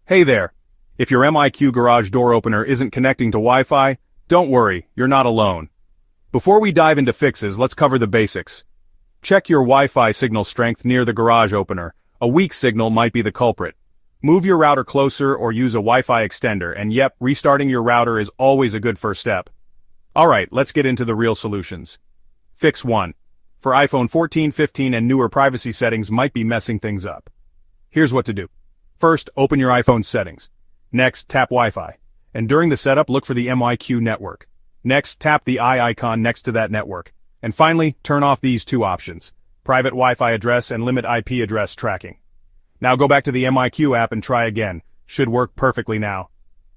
Hey there! If your MyQ garage door opener isn't connecting to Wi-Fi, don't worry, you're not alone. Before we dive into fixes, let's cover the basics. Check your Wi-Fi signal strength near the garage opener. A weak signal might be the culprit. Move your router closer or use a Wi-Fi extender, and yep, restarting your router is always a good first step. Alright, let's get into the real solutions. Fix 1. For iPhone 14, 15 and newer, privacy settings might be messing things up. Here's what to do. First, open your iPhone settings. Next, tap Wi-Fi. And during the setup, look for the MyQ network. Next, tap the eye icon next to that network. And finally, turn off these two options: private Wi-Fi address and limit IP address tracking. Now go back to the MyQ app and try again. Should work perfectly now.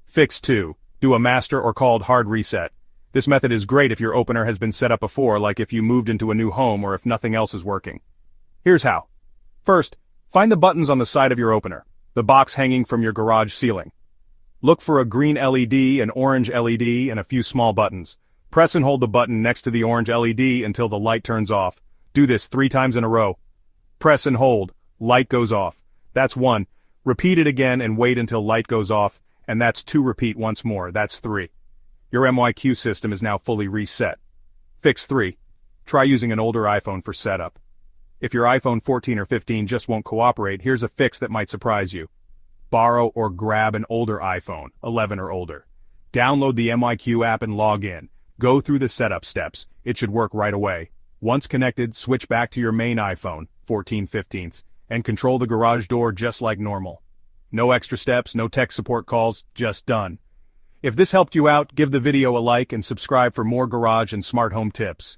Fix 2. Do a master or called hard reset. This method is great if your opener has been set up before, like if you moved into a new home or if nothing else is working. Here's how. First, find the buttons on the side of your opener, the box hanging from your garage ceiling. Look for a green LED, an orange LED, and a few small buttons. Press and hold the button next to the orange LED until the light turns off. Do this 3 times in a row. Press and hold. Light goes off. That's 1. Repeat it again and wait until light goes off, and that's 2. Repeat once more. That's 3. Your MyQ system is now fully reset. Fix 3. Try using an older iPhone for setup. If your iPhone 14 or 15 just won't cooperate, here's a fix that might surprise you. Borrow or grab an older iPhone, 11 or older. Download the MyQ app and log in. Go through the setup steps. It should work right away. Once connected, switch back to your main iPhone, 14, 15s, and control the garage door just like normal. No extra steps, no tech support calls, just done. If this helped you out, give the video a like and subscribe for more garage and smart home tips.